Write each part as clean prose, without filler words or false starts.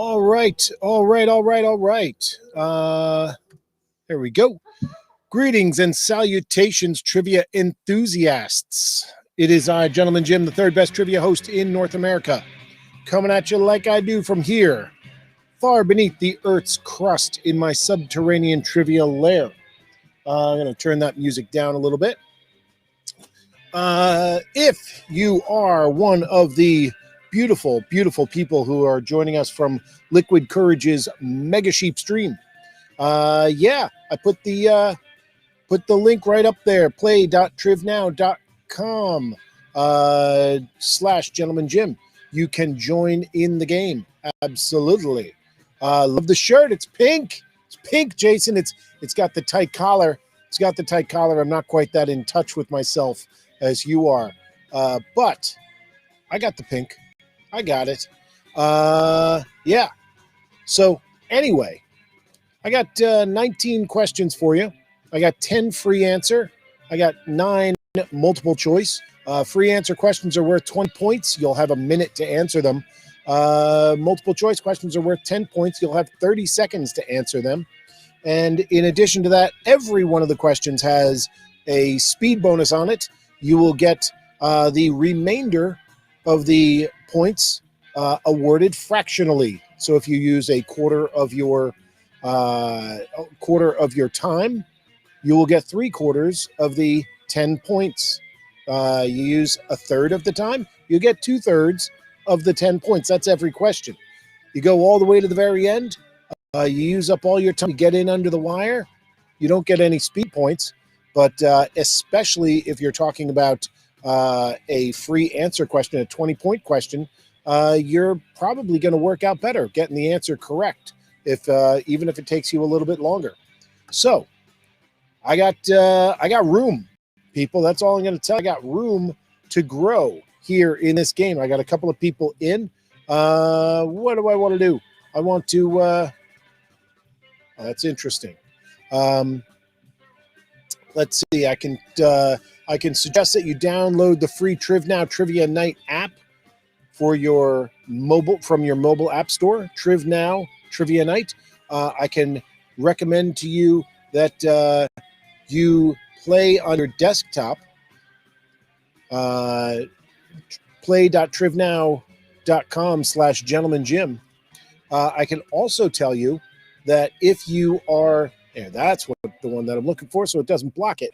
All right. There we go. Greetings and salutations, trivia enthusiasts. It is I, Gentleman Jim, the third best trivia host in North America, coming at you like I do from here, far beneath the Earth's crust in my subterranean trivia lair. I'm going to turn that music down a little bit. If you are one of the beautiful people who are joining us from Liquid Courage's Mega Sheep stream, I put the link right up there, play.trivnow.com /Gentleman Jim. You can join in the game. Absolutely. Love the shirt. It's pink. It's pink, Jason. It's got the tight collar. I'm not quite that in touch with myself as you are. But I got the pink. I got it. So anyway, I got 19 questions for you. I got 10 free answer. I got 9 multiple choice. Free answer questions are worth 20 points. You'll have a minute to answer them. Multiple choice questions are worth 10 points. You'll have 30 seconds to answer them. And in addition to that, every one of the questions has a speed bonus on it. You will get the remainder of the points awarded fractionally. So if you use a quarter of your time, you will get 3/4 of the 10 points. You use a third of the time, you get 2/3 of the 10 points. That's every question. You go all the way to the very end. You use up all your time. You get in under the wire. You don't get any speed points, but especially if you're talking about a free answer question, a 20-point question, you're probably going to work out better getting the answer correct, even if it takes you a little bit longer. So I got room, people. That's all I'm going to tell you. I got room to grow here in this game. I got a couple of people in. What do I want to do? I want to. That's interesting. Let's see. I can suggest that you download the free TrivNow Trivia Night app from your mobile app store. TrivNow Trivia Night. I can recommend to you that you play on your desktop. Play.trivnow.com /Gentleman Jim. I can also tell you that if you are, that's the one that I'm looking for, so it doesn't block it.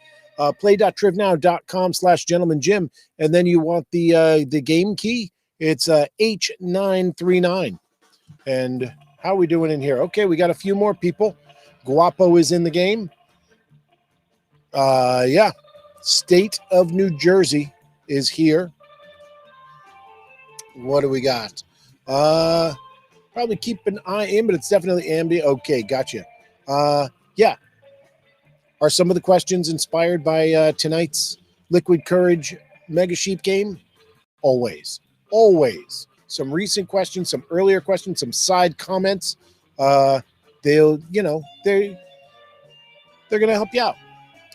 Play.trivnow.com /Gentleman Jim, and then you want the game key. It's H939. And how are we doing in here? Okay, we got a few more people. Guapo is in the game. State of New Jersey is here. What do we got? Probably keep an eye in, but it's definitely Ambi. Okay, gotcha. Are some of the questions inspired by tonight's Liquid Courage Mega Sheep game? Always. Some recent questions, some earlier questions, some side comments. They're going to help you out.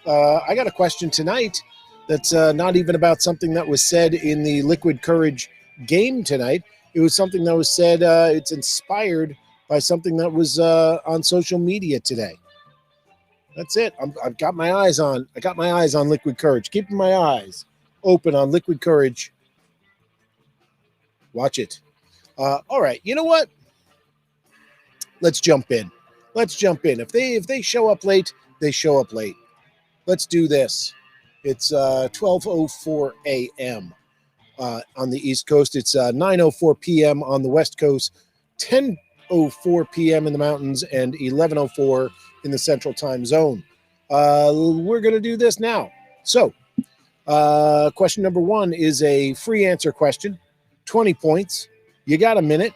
I got a question tonight that's not even about something that was said in the Liquid Courage game tonight. It was something that was said, it's inspired by something that was on social media today. That's it. I've got my eyes on. I got my eyes on Liquid Courage. Keeping my eyes open on Liquid Courage. Watch it. All right. You know what? Let's jump in. If they show up late, they show up late. Let's do this. It's 12:04 a.m. On the East Coast. It's 9:04 p.m. on the West Coast. 10:04 p.m. in the mountains, and 11:04 in the Central Time Zone. We're going to do this now. So, question number 1 is a free answer question. 20 points. You got a minute,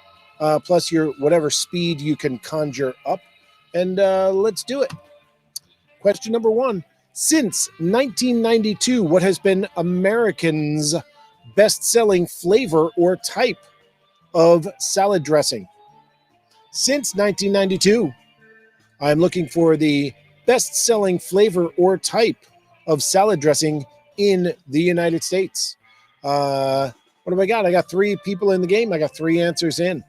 plus your whatever speed you can conjure up. And let's do it. Question number 1. Since 1992, what has been Americans' best-selling flavor or type of salad dressing? Since 1992, I'm looking for the best-selling flavor or type of salad dressing in the United States. What do I got? I got 3 people in the game. I got 3 answers in.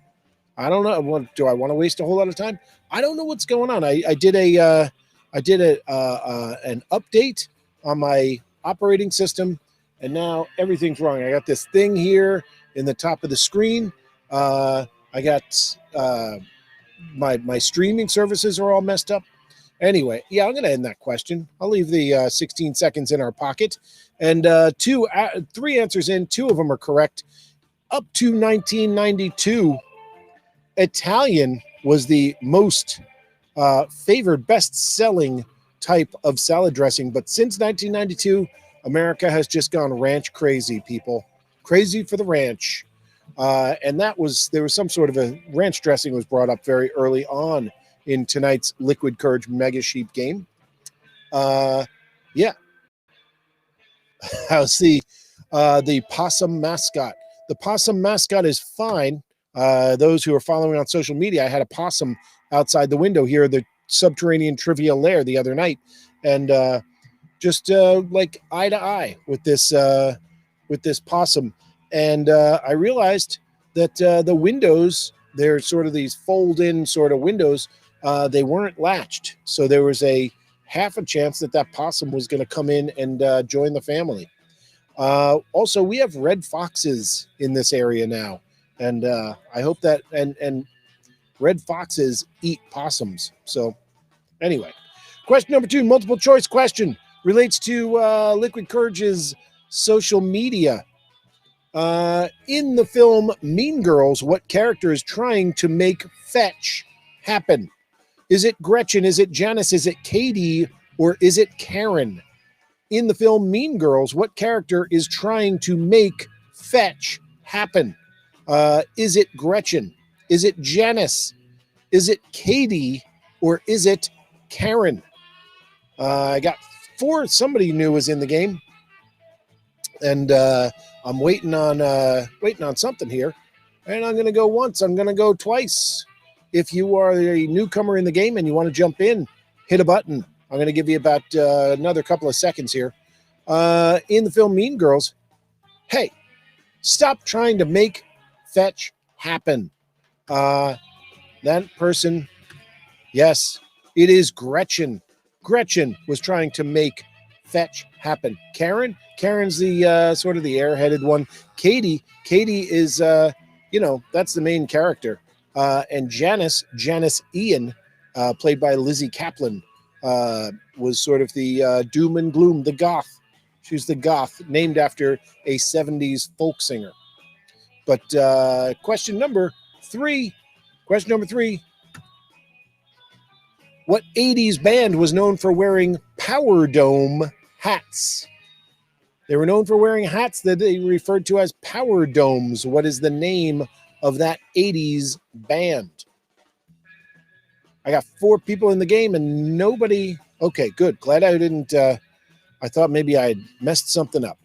I don't know. Do I want to waste a whole lot of time? I don't know what's going on. I did an update on my operating system, and now everything's wrong. I got this thing here in the top of the screen. I got my streaming services are all messed up. Anyway, yeah, I'm going to end that question. I'll leave the 16 seconds in our pocket, and three answers in. Two of them are correct. Up to 1992. Italian was the most favored, best-selling type of salad dressing. But since 1992, America has just gone ranch crazy, people. Crazy for the ranch. And there was some sort of a ranch dressing was brought up very early on in tonight's Liquid Courage Mega Sheep game. Yeah. How's the possum mascot? The possum mascot is fine. Those who are following on social media, I had a possum outside the window here, the subterranean trivia lair the other night, and just like eye to eye with this possum. And I realized that the windows, they're sort of these fold-in sort of windows, they weren't latched. So there was a half a chance that possum was going to come in and join the family. Also, we have red foxes in this area now. And I hope that and red foxes eat possums. So anyway, question number 2, multiple choice question, relates to Liquid Courage's social media. In the film Mean Girls, what character is trying to make fetch happen? Is it Gretchen? Is it Janice? Is it Katie? Or is it Karen? In the film Mean Girls, what character is trying to make fetch happen? Is it Gretchen? Is it Janice? Is it Katie? Or is it Karen? I got 4. Somebody new is in the game, and I'm waiting on something here. And I'm going to go once. I'm going to go twice. If you are a newcomer in the game and you want to jump in, hit a button. I'm going to give you about another couple of seconds here. In the film Mean Girls, hey, stop trying to make fetch happen. That person, yes, it is Gretchen. Gretchen was trying to make fetch happen. Karen's the sort of the airheaded one. Katie is, that's the main character. And Janice Ian, played by Lizzie Kaplan, was sort of the doom and gloom, the goth. She was the goth, named after a 70s folk singer. But question number 3. What 80s band was known for wearing Power Dome hats? They were known for wearing hats that they referred to as Power Domes. What is the name of that 80s band? I got 4 people in the game and nobody. Okay, good. Glad I didn't. I thought maybe I had messed something up.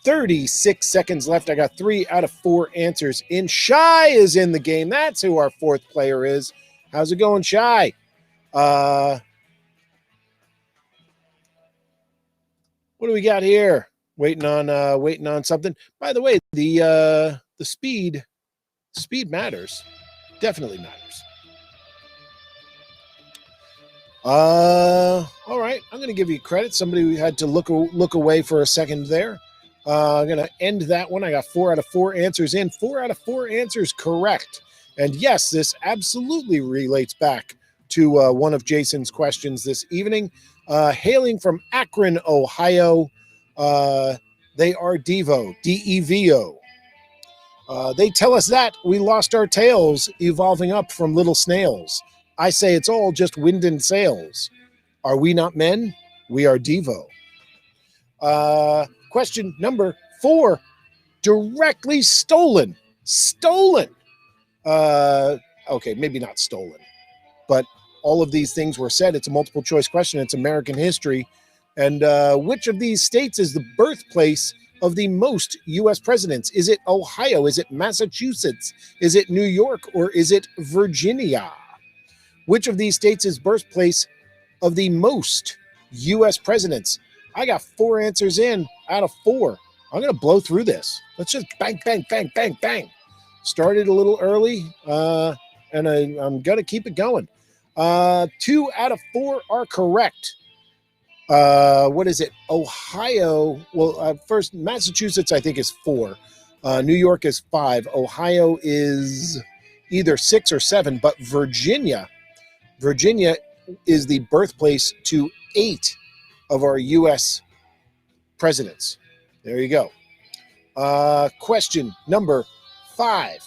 36 seconds left. I got 3 out of 4 answers in. Shy is in the game. That's who our 4th player is. How's it going, Shy? What do we got here? Waiting on something. By the way, the speed matters. Definitely matters. All right. I'm going to give you credit. Somebody had to look away for a second there. I'm going to end that one. I got 4 out of 4 answers in. 4 out of 4 answers correct. And yes, this absolutely relates back to one of Jason's questions this evening. Hailing from Akron, Ohio, they are Devo, D-E-V-O. They tell us that we lost our tails evolving up from little snails. I say it's all just wind and sails. Are we not men? We are Devo. Question number 4, directly stolen. Stolen. Okay, maybe not stolen, but all of these things were said. It's a multiple choice question. It's American history. And which of these states is the birthplace of the most U.S. presidents? Is it Ohio? Is it Massachusetts? Is it New York? Or is it Virginia? Which of these states is birthplace of the most U.S. presidents? I got 4 answers in out of 4. I'm going to blow through this. Let's just bang, bang, bang, bang, bang. Started a little early, and I'm going to keep it going. 2 out of 4 are correct. What is it? Ohio. Well, first, Massachusetts, I think, is 4. New York is 5. Ohio is either 6 or 7. But Virginia is the birthplace to 8 of our U.S. presidents. There you go. Question number 5.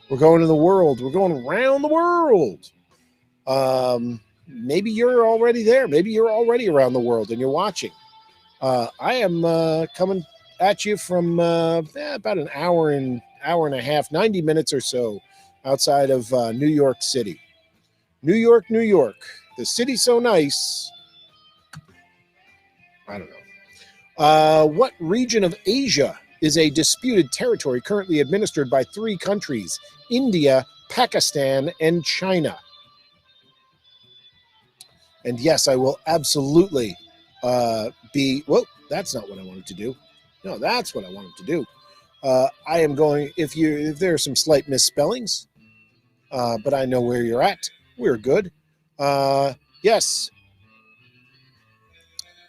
We're going to the world. We're going around the world. Maybe you're already there. Maybe you're already around the world and you're watching. I am coming at you from about an hour and a half, 90 minutes or so outside of New York City. New York, New York. The city's so nice. I don't know. What region of Asia is a disputed territory currently administered by 3 countries, India, Pakistan, and China? And yes, I will absolutely be, well, that's not what I wanted to do. No, that's what I wanted to do. I am going, if there are some slight misspellings, but I know where you're at. We're good. Yes.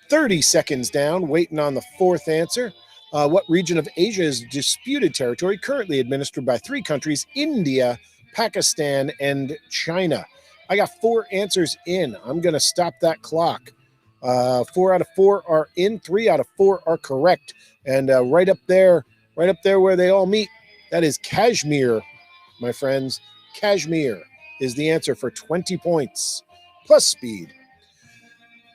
30 seconds down, waiting on the 4th answer. What region of Asia is disputed territory currently administered by 3 countries, India, Pakistan, and China? I got 4 answers in. I'm going to stop that clock. 4 out of 4 are in. 3 out of 4 are correct. And right up there where they all meet, that is Kashmir, my friends. Kashmir is the answer for 20 points plus speed.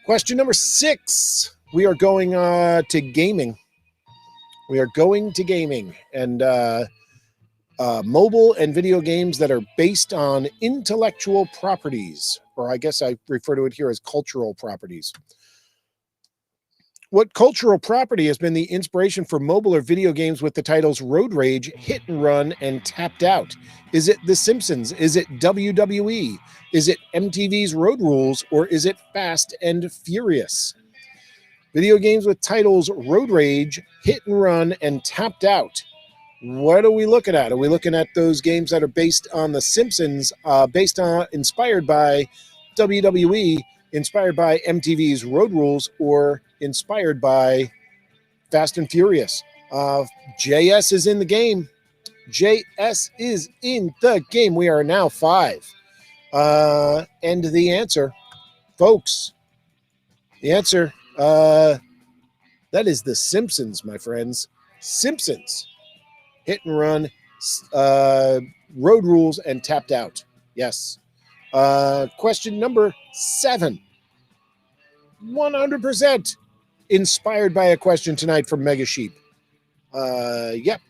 Question number 6. We are going to gaming. We are going to gaming. And mobile and video games that are based on intellectual properties, or I guess I refer to it here as cultural properties. What cultural property has been the inspiration for mobile or video games with the titles Road Rage, Hit and Run, and Tapped Out? Is it The Simpsons? Is it WWE? Is it MTV's Road Rules? Or is it Fast and Furious? Video games with titles Road Rage, Hit and Run, and Tapped Out. What are we looking at? Are we looking at those games that are based on The Simpsons, inspired by WWE, inspired by MTV's Road Rules, or inspired by Fast and Furious? JS is in the game. JS is in the game. We are now 5. And the answer, folks, the answer, that is The Simpsons, my friends. Simpsons. Hit and Run, Road Rules, and Tapped Out. Yes. Question number 7. 100% inspired by a question tonight from Mega Sheep. Yep.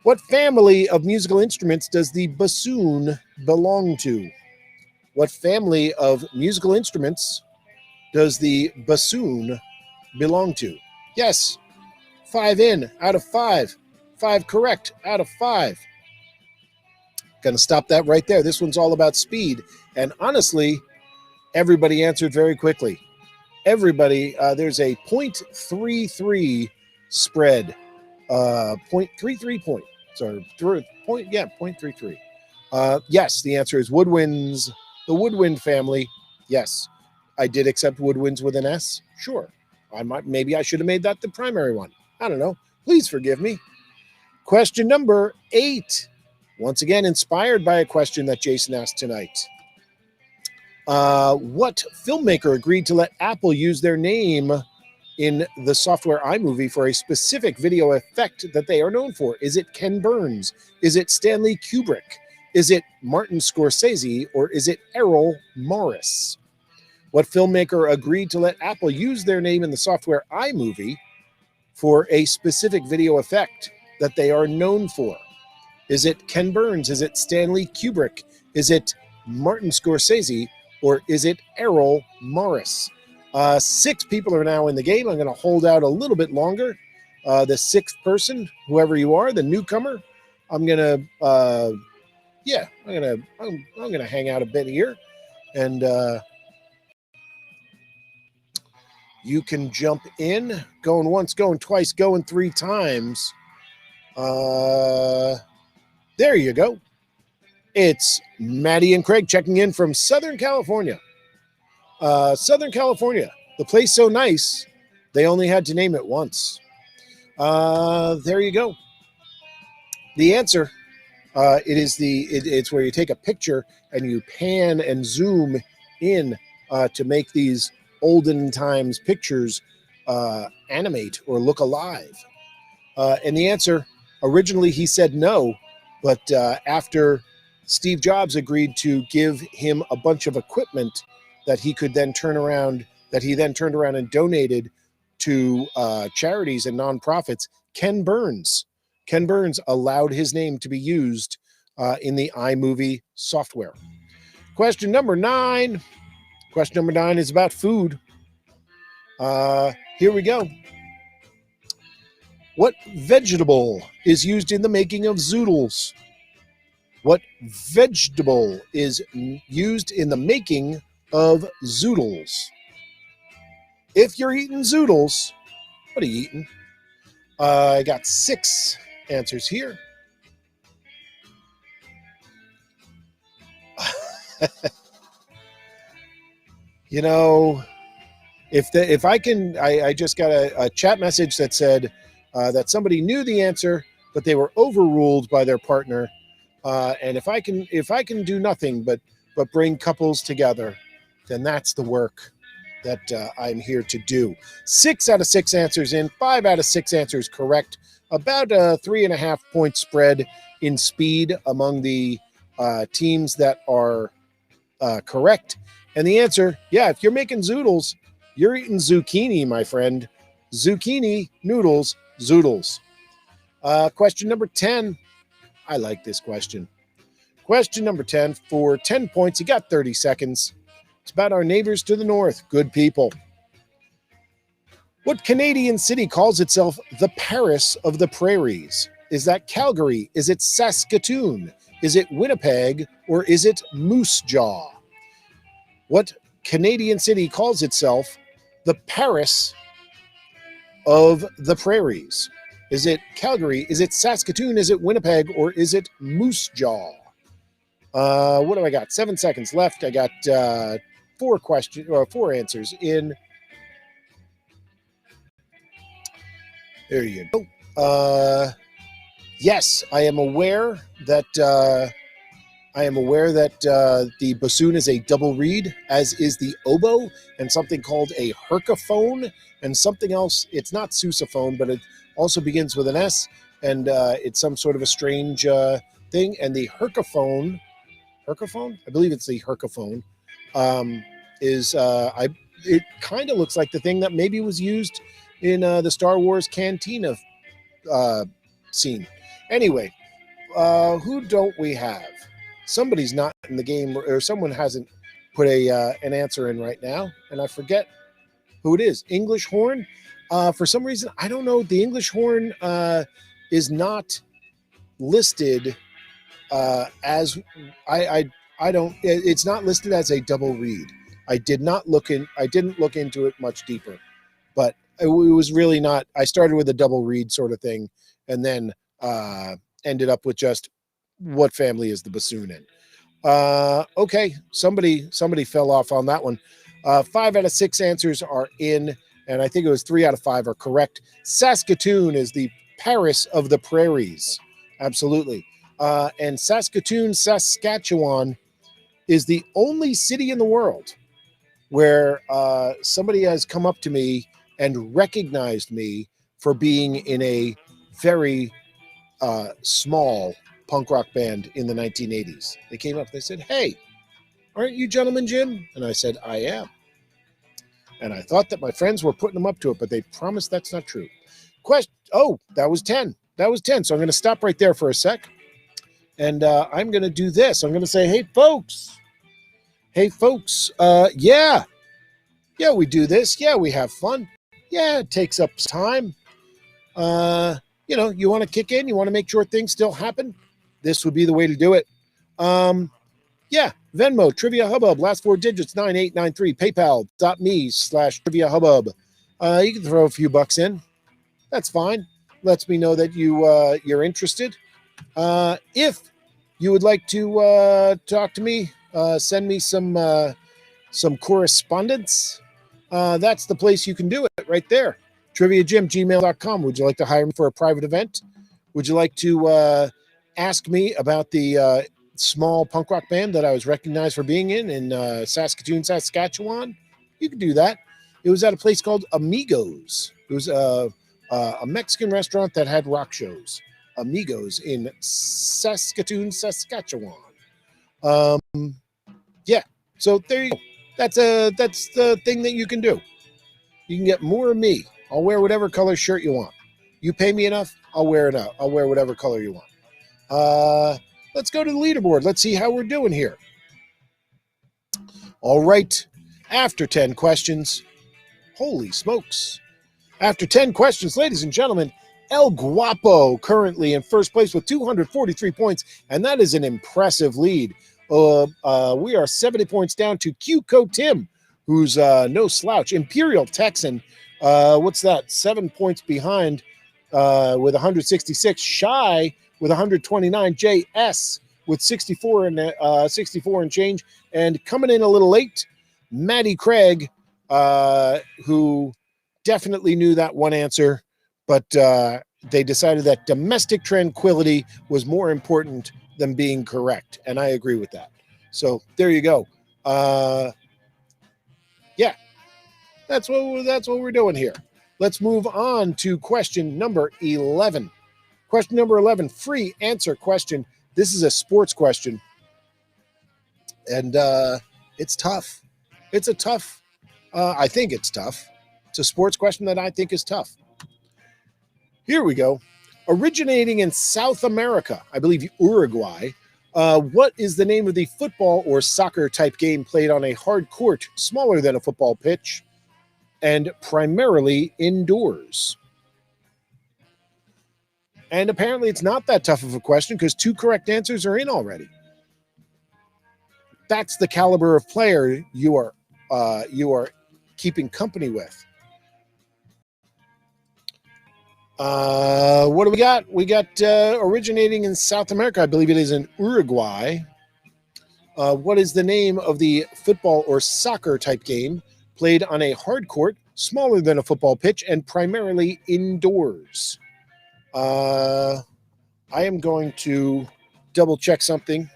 What family of musical instruments does the bassoon belong to? What family of musical instruments does the bassoon belong to? Yes. 5 in out of 5. 5 correct out of 5. Gonna stop that right there. This one's all about speed. And honestly, everybody answered very quickly. Everybody, there's a 0.33 spread. 0.33 points. Or 0.33. Yes, the answer is woodwinds. The woodwind family. Yes. I did accept woodwinds with an S. Sure. Maybe I should have made that the primary one. I don't know. Please forgive me. Question number 8. Once again, inspired by a question that Jason asked tonight. What filmmaker agreed to let Apple use their name in the software iMovie for a specific video effect that they are known for? Is it Ken Burns? Is it Stanley Kubrick? Is it Martin Scorsese? Or is it Errol Morris? What filmmaker agreed to let Apple use their name in the software iMovie for a specific video effect that they are known for? Is it Ken Burns? Is it Stanley Kubrick? Is it Martin Scorsese? Or is it Errol Morris? 6 people are now in the game. I'm going to hold out a little bit longer. The 6th person, whoever you are, the newcomer, I'm going to, I'm going to hang out a bit here and you can jump in. Going once, going twice, going 3 times. There you go. It's Maddie and Craig checking in from Southern California. Southern California, the place so nice, they only had to name it once. There you go. The answer, it's where you take a picture and you pan and zoom in to make these olden times pictures animate or look alive. And the answer, originally he said no, but after Steve Jobs agreed to give him a bunch of equipment that he could then turn around, that he then turned around and donated to charities and nonprofits, Ken Burns allowed his name to be used in the iMovie software. Question number 9. Question number 9 is about food. Here we go. What vegetable is used in the making of zoodles? What vegetable is used in the making of zoodles? If you're eating zoodles, what are you eating? I got 6 answers here. You know, if I can, I just got a chat message that said that somebody knew the answer, but they were overruled by their partner. And if I can do nothing but bring couples together, then that's the work that I'm here to do. 6 out of 6 answers in, 5 out of 6 answers correct. About a 3.5 point spread in speed among the teams that are correct. And the answer, yeah, if you're making zoodles, you're eating zucchini, my friend. Zucchini, noodles, zoodles. Question number 10. I like this question. Question number 10 for 10 points. You got 30 seconds. It's about our neighbors to the north. Good people. What Canadian city calls itself the Paris of the Prairies? Is that Calgary? Is it Saskatoon? Is it Winnipeg? Or is it Moose Jaw? What Canadian city calls itself the Paris of the Prairies? Is it Calgary? Is it Saskatoon? Is it Winnipeg? Or is it Moose Jaw? What do I got? 7 seconds left. I got 4 answers in. There you go. Yes, I am aware that the bassoon is a double reed, as is the oboe, and something called a hercophone, and something else. It's not sousaphone, but it also begins with an S, and it's some sort of a strange thing. And the hercophone, I believe it's the hercophone, it kind of looks like the thing that maybe was used in the Star Wars cantina scene. Anyway, who don't we have? Somebody's not in the game, or someone hasn't put an answer in right now, and I forget who it is. English horn. For some reason, I don't know. The English horn is not listed as I don't. It's not listed as a double reed. I didn't look into it much deeper, but it was really not. I started with a double reed sort of thing, and then ended up with just what family is the bassoon in. Okay, somebody fell off on that one. 5 out of 6 answers are in, and I think it was 3 out of 5 are correct. Saskatoon is the Paris of the Prairies. Absolutely. And Saskatoon, Saskatchewan is the only city in the world where somebody has come up to me and recognized me for being in a very small punk rock band in the 1980s. They came up and they said, "Hey, aren't you Gentleman Jim?" And I said, "I am." And I thought that my friends were putting them up to it, but they promised that's not true. That was 10. That was 10. So I'm going to stop right there for a sec. And I'm going to do this. I'm going to say, hey, folks, yeah, we do this. Yeah, we have fun. Yeah, it takes up time. You want to kick in, you want to make sure things still happen, this would be the way to do it. Yeah, Venmo, Trivia Hubbub, last 4 digits, 9893, paypal.me/Trivia Hubbub. You can throw a few bucks in. That's fine. Lets me know that you're interested. If you would like to talk to me, send me some correspondence. That's the place you can do it right there. TriviaJim@gmail.com. Would you like to hire me for a private event? Would you like to ask me about the small punk rock band that I was recognized for being in Saskatoon, Saskatchewan? You can do that. It was at a place called Amigos. It was a Mexican restaurant that had rock shows. Amigos in Saskatoon, Saskatchewan. Yeah. So there you go. That's the thing that you can do. You can get more of me. I'll wear whatever color shirt you want. You pay me enough, I'll wear it out. I'll wear whatever color you want. Let's go to the leaderboard. Let's see how we're doing here. All right. After 10 questions, holy smokes. After 10 questions, ladies and gentlemen, El Guapo currently in first place with 243 points, and that is an impressive lead. We are 70 points down to Q-Co Tim, who's no slouch. Imperial Texan, what's that? 7 points behind with 166. Shy with 129. JS with 64 and change. And coming in a little late, Maddie Craig, who definitely knew that one answer, but they decided that domestic tranquility was more important than being correct, and I agree with that. So there you go. Yeah, that's what we're doing here. Let's move on to question number 11. Question number 11, free answer question. This is a sports question, and it's tough. It's a tough. I think it's tough. It's a sports question that I think is tough. Here we go. Originating in South America, I believe Uruguay, what is the name of the football or soccer type game played on a hard court smaller than a football pitch and primarily indoors? And apparently it's not that tough of a question because 2 correct answers are in already. That's the caliber of player you are keeping company with. What do we got? We got originating in South America. I believe it is in Uruguay. What is the name of the football or soccer type game played on a hard court smaller than a football pitch and primarily indoors? I am going to double check something.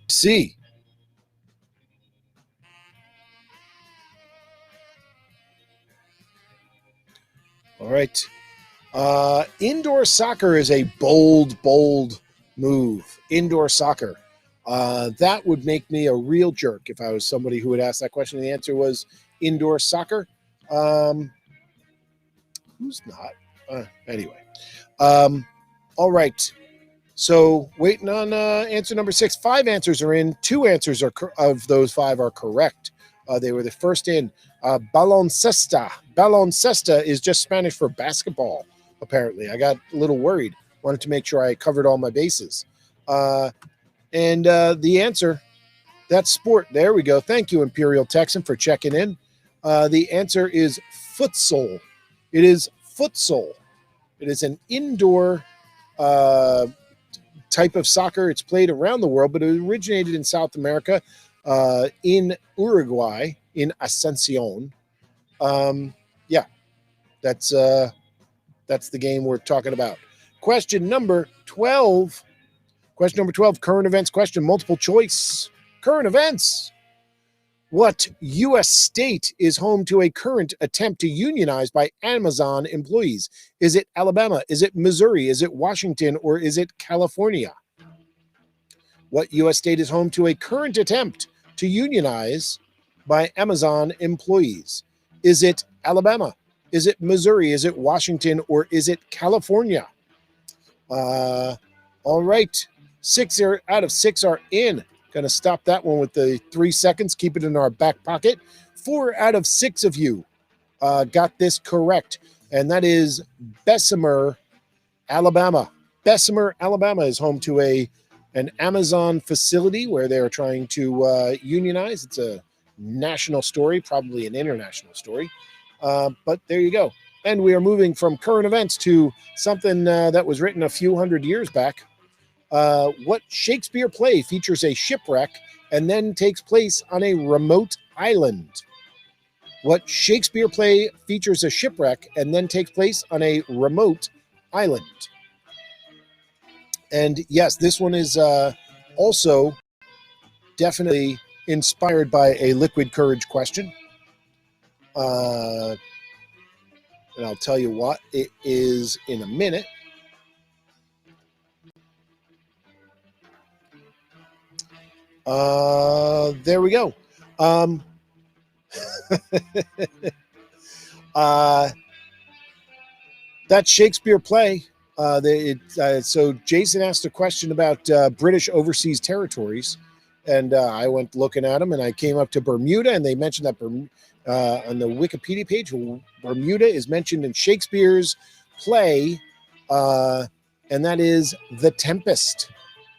See. All right. Indoor soccer is a bold move. Indoor soccer. That would make me a real jerk if I was somebody who would ask that question. The answer was indoor soccer. Who's not? Anyway. All right. So waiting on answer number 6. 5 answers are in. 2 answers of those 5 are correct. They were the first in. Baloncesta. Baloncesta is just Spanish for basketball, apparently. I got a little worried. Wanted to make sure I covered all my bases. And the answer, that's sport. There we go. Thank you, Imperial Texan, for checking in. The answer is futsal. It is futsal. It is an indoor type of soccer. It's played around the world, but it originated in South America, in Uruguay, in Asuncion. Yeah, that's the game we're talking about. Question number 12. Question number 12, current events question, multiple choice. Current events. What U.S. state is home to a current attempt to unionize by Amazon employees? Is it Alabama? Is it Missouri? Is it Washington? Or is it California? What U.S. state is home to a current attempt to unionize by Amazon employees? Is it Alabama? Is it Missouri? Is it Washington? Or is it California? All right. 6 out of 6 are in. Going to stop that one with the 3 seconds. Keep it in our back pocket. 4 out of 6 of you got this correct. And that is Bessemer, Alabama. Bessemer, Alabama is home to a an Amazon facility where they're trying to unionize. It's a national story, probably an international story. But there you go. And we are moving from current events to something that was written a few hundred years back. What Shakespeare play features a shipwreck and then takes place on a remote island? What Shakespeare play features a shipwreck and then takes place on a remote island? And yes, this one is also definitely inspired by a Liquid Courage question. And I'll tell you what it is in a minute. There we go. That Shakespeare play. So Jason asked a question about British overseas territories, and I went looking at them, and I came up to Bermuda, and they mentioned that on the Wikipedia page, Bermuda is mentioned in Shakespeare's play, and that is The Tempest.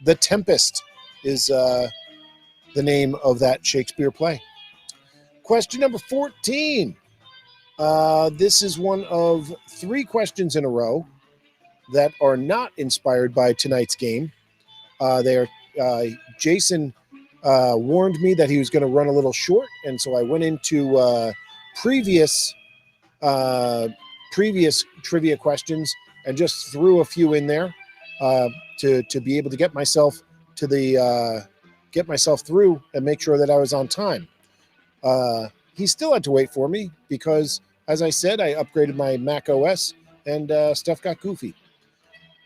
The Tempest is the name of that Shakespeare play. Question number 14. This is one of 3 questions in a row that are not inspired by tonight's game. Jason warned me that he was going to run a little short, and so I went into previous trivia questions and just threw a few in there to be able to get myself through and make sure that I was on time. He still had to wait for me because, as I said, I upgraded my Mac OS and stuff got goofy.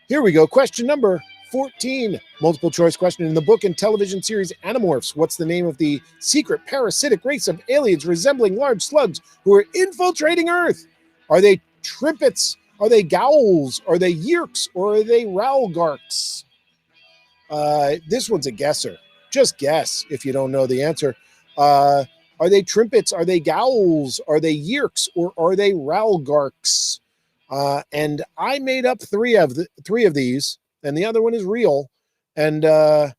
Here we go. Question number 14. Multiple choice question. In the book and television series Animorphs, what's the name of the secret parasitic race of aliens resembling large slugs who are infiltrating Earth? Are they Trimpets? Are they Gowls? Are they Yeerks? Or are they Ralgarks? This one's a guesser. Just guess if you don't know the answer. Are they Trimpets? Are they Gowls? Are they Yeerks? Or are they Ralgarks? And I made up three of these, and the other one is real. And I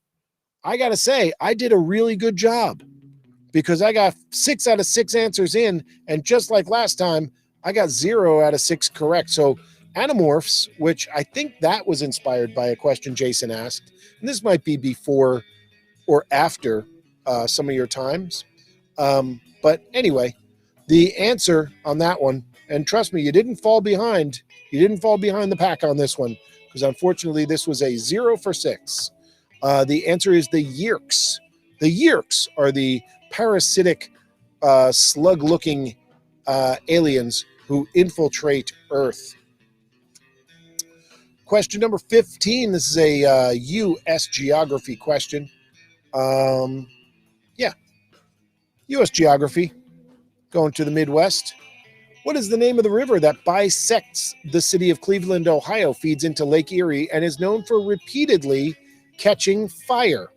got to say, I did a really good job because I got 6 out of 6 answers in. And just like last time, I got 0 out of 6 correct. So Animorphs, which I think that was inspired by a question Jason asked. And this might be before or after some of your times. But anyway, the answer on that one, and trust me, you didn't fall behind. You didn't fall behind the pack on this one because unfortunately this was a 0 for 6. The answer is the Yeerks. The Yeerks are the parasitic, slug-looking aliens who infiltrate Earth. Question number 15. This is a U.S. geography question. U.S. geography. Going to the Midwest. What is the name of the river that bisects the city of Cleveland, Ohio, feeds into Lake Erie, and is known for repeatedly catching fire?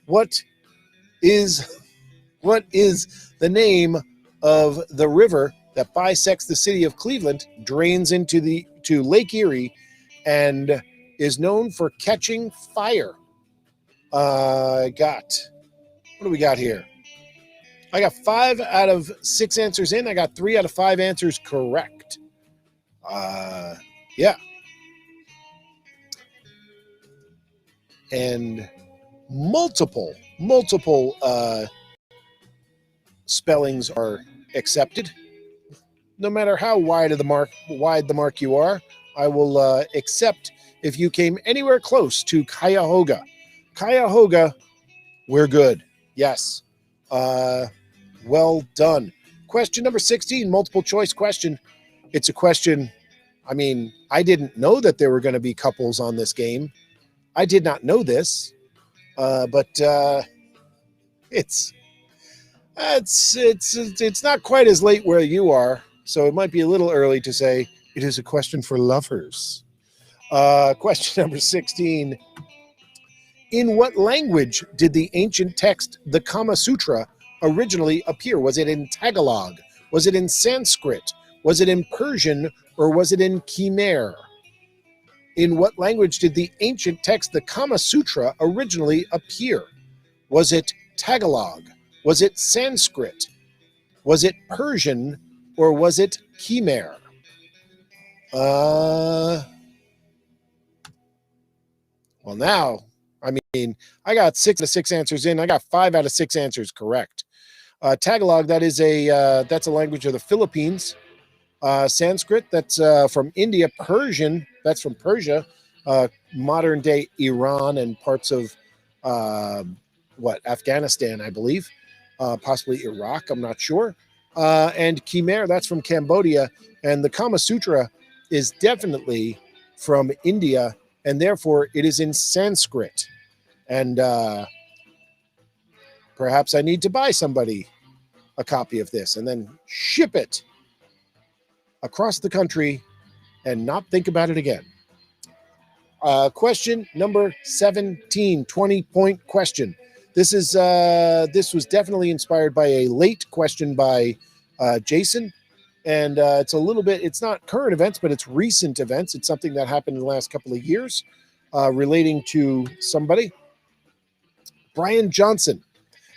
What is the name of the river that bisects the city of Cleveland, drains into Lake Erie, and is known for catching fire? What do we got here? I got 5 out of 6 answers in. I got 3 out of 5 answers correct. Yeah. And multiple spellings are accepted. No matter how wide the mark you are, I will accept if you came anywhere close to Cuyahoga. Cuyahoga, we're good. Yes. Well done. Question number 16, multiple choice question. It's a question, I mean, I didn't know that there were going to be couples on this game. I did not know this, but it's not quite as late where you are, so it might be a little early to say it is a question for lovers. Question number 16. In what language did the ancient text, the Kama Sutra, originally appear? Was it in Tagalog? Was it in Sanskrit? Was it in Persian? Or was it in Khmer? In what language did the ancient text, the Kama Sutra, originally appear? Was it Tagalog? Was it Sanskrit? Was it Persian? Or was it Khmer? Well, now, I mean, I got 6 out of 6 answers in. I got 5 out of 6 answers correct. Tagalog, that's a language of the Philippines. Sanskrit, that's from India. Persian, that's from Persia. Modern day Iran and parts of Afghanistan, I believe. Possibly Iraq, I'm not sure. And Khmer, that's from Cambodia. And the Kama Sutra is definitely from India, and therefore it is in Sanskrit. And perhaps I need to buy somebody a copy of this and then ship it across the country and not think about it again. Question number 17, 20-point question. This was definitely inspired by a late question by Jason. And it's not current events, but it's recent events. It's something that happened in the last couple of years relating to somebody. Brian Johnson,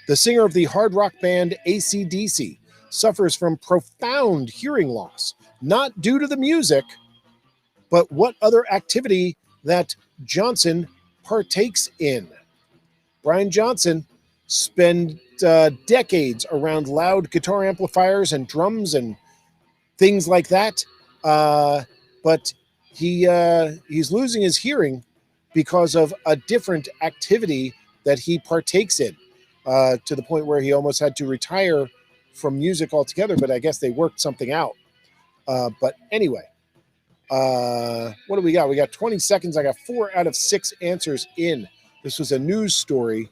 the singer of the hard rock band AC/DC, suffers from profound hearing loss, not due to the music, but what other activity that Johnson partakes in. Brian Johnson spent decades around loud guitar amplifiers and drums and things like that, but he's losing his hearing because of a different activity that he partakes in, to the point where he almost had to retire from music altogether, but I guess they worked something out. But anyway, what do we got? We got 20 seconds. I got 4 out of 6 answers in. This was a news story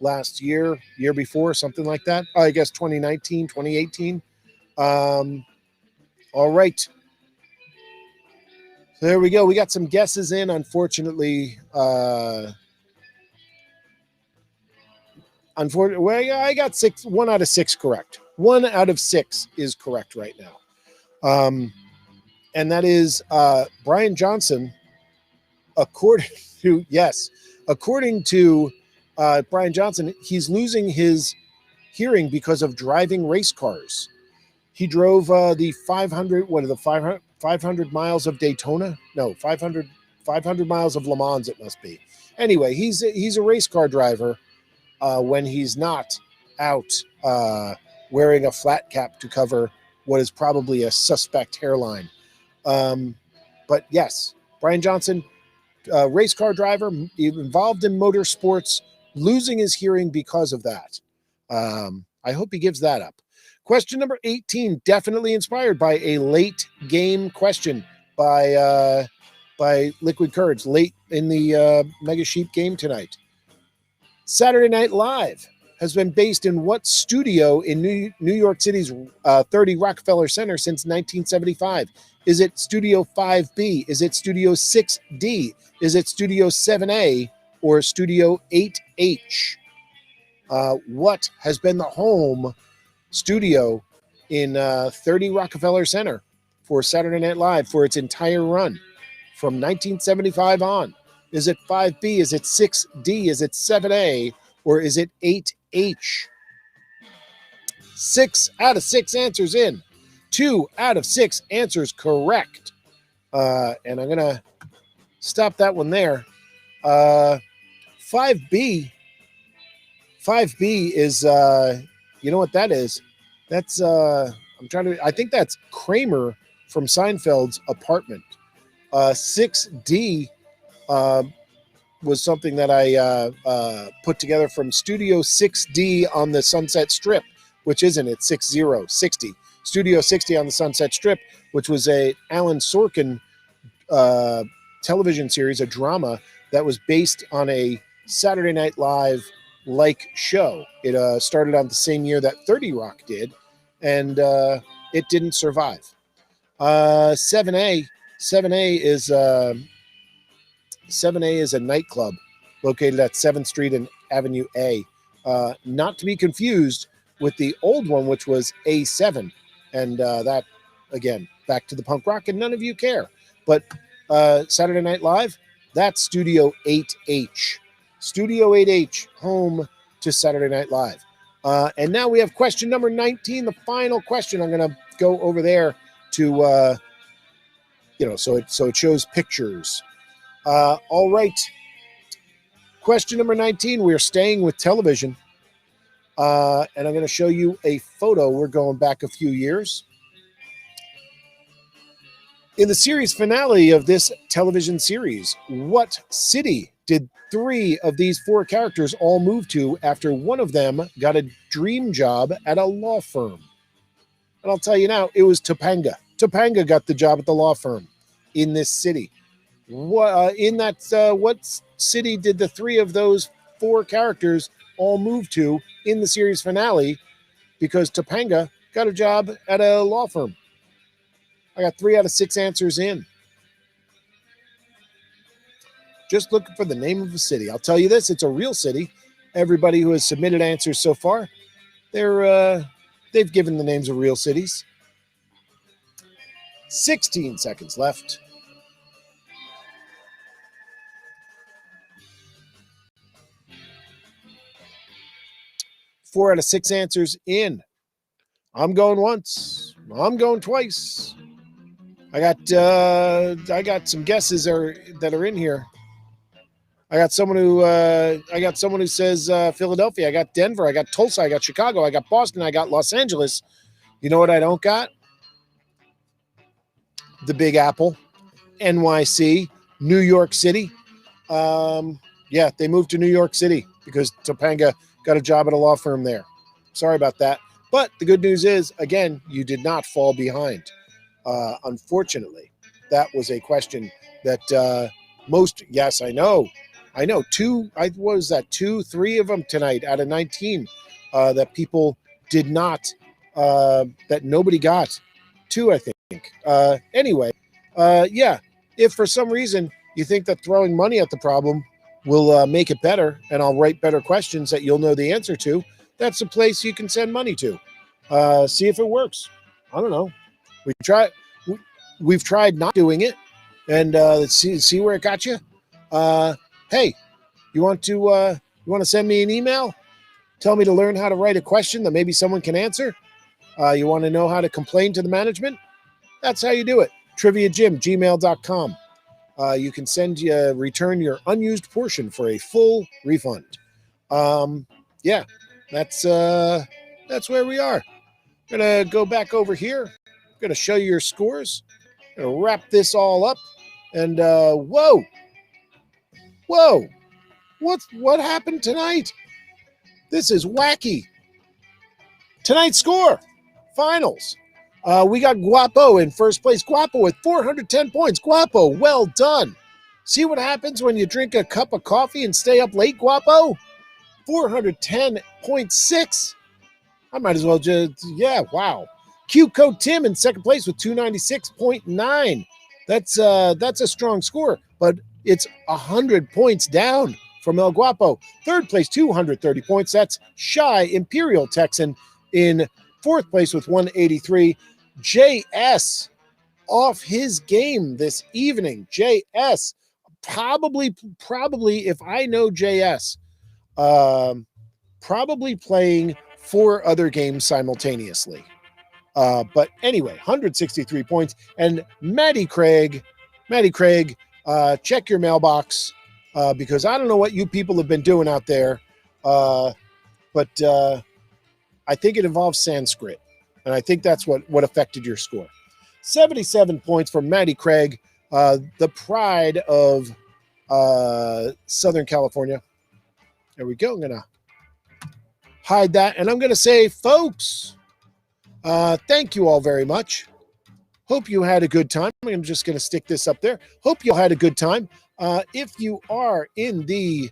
last year before, something like that. I guess 2019, 2018. All right. So there we go. We got some guesses in. Unfortunately, I got 1 out of 6 correct. 1 out of 6 is correct right now. And that is Brian Johnson, according to Brian Johnson, he's losing his hearing because of driving race cars. He drove the 500 miles of Daytona? No, 500 miles of Le Mans, it must be. Anyway, he's a race car driver when he's not out wearing a flat cap to cover what is probably a suspect hairline. But yes, Brian Johnson, race car driver, involved in motorsports, losing his hearing because of that. I hope he gives that up. Question number 18, definitely inspired by a late game question by Liquid Courage, late in the Mega Sheep game tonight. Saturday Night Live has been based in what studio in New York City's 30 Rockefeller Center since 1975? Is it Studio 5B? Is it Studio 6D? Is it Studio 7A or Studio 8H? What has been the home studio in 30 Rockefeller Center for Saturday Night Live for its entire run from 1975 on? Is it 5B? Is it 6D? Is it 7A? Or is it 8H? 6 out of 6 answers in. 2 out of 6 answers correct. And I'm going to stop that one there. 5B. 5B is, you know what that is? That's, I think that's Kramer from Seinfeld's apartment. 6D was something that I put together from Studio 6D on the Sunset Strip, which isn't it, 60. Studio 60 on the Sunset Strip, which was a Alan Sorkin television series, a drama that was based on a Saturday Night Live-like show. It started on the same year that 30 Rock did, and it didn't survive. 7A is a nightclub located at 7th Street and Avenue A. Not to be confused with the old one, which was A7. And that, again, back to the punk rock, and none of you care. But Saturday Night Live, that's Studio 8H. Studio 8H, home to Saturday Night Live. And now we have question number 19, the final question. I'm going to go over there to, so it shows pictures. All right. Question number 19, we're staying with television. And I'm going to show you a photo. We're going back a few years. In the series finale of this television series, what city did 3 of these 4 characters all move to after one of them got a dream job at a law firm? And I'll tell you now, it was Topanga. Topanga got the job at the law firm in this city. What city did the 3 of those 4 characters all move to in the series finale? Because Topanga got a job at a law firm. I got 3 out of 6 answers in. Just looking for the name of a city. I'll tell you this, it's a real city. Everybody who has submitted answers so far, they've given the names of real cities. 16 seconds left. Four out of 6 answers in. I'm going once. I'm going twice. I got some guesses that are in here. I got someone who says Philadelphia. I got Denver. I got Tulsa. I got Chicago. I got Boston. I got Los Angeles. You know what I don't got? The Big Apple, NYC, New York City. Yeah, they moved to New York City because Topanga got a job at a law firm there. Sorry about that. But the good news is, again, you did not fall behind. Unfortunately, that was a question that yes, I know. 3 of them tonight out of 19 that people did not, that nobody got. 2, I think. Anyway, yeah, if for some reason you think that throwing money at the problem will make it better and I'll write better questions that you'll know the answer to, that's a place you can send money to. See if it works. I don't know. We've tried not doing it, and let's see where it got you. Hey, you want to send me an email? Tell me to learn how to write a question that maybe someone can answer. You want to know how to complain to the management? That's how you do it. TriviaJim@gmail.com. You can return your unused portion for a full refund. Yeah, that's where we are. I'm gonna go back over here. I'm gonna show you your scores. I'm gonna wrap this all up. And whoa, what happened tonight? This is wacky. Tonight's score, finals. We got Guapo in first place. Guapo with 410 points. Guapo, well done. See what happens when you drink a cup of coffee and stay up late, Guapo? 410.6. I might as well wow. Cute Code Tim in second place with 296.9. That's a strong score, but it's 100 points down from El Guapo. Third place, 230 points. That's Shy Imperial Texan in fourth place with 183. JS off his game this evening. JS probably if I know JS, probably playing 4 other games simultaneously. But anyway, 163 points. And Maddie Craig, check your mailbox because I don't know what you people have been doing out there, but I think it involves Sanskrit. And I think that's what affected your score. 77 points for Maddie Craig, the pride of Southern California. There we go. I'm going to hide that. And I'm going to say, folks, thank you all very much. Hope you had a good time. I'm just going to stick this up there. Hope you all had a good time. If you are in the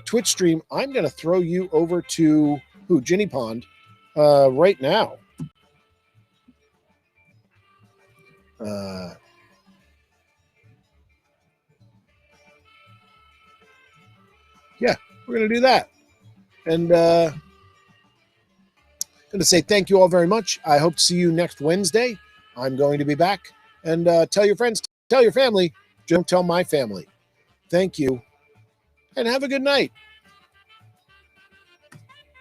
Twitch stream, I'm going to throw you over to Ginny Pond right now. Yeah, we're going to do that. And going to say thank you all very much. I hope to see you next Wednesday. I'm going to be back. And tell your friends, tell your family, Don't tell my family. Thank you, and have a good night.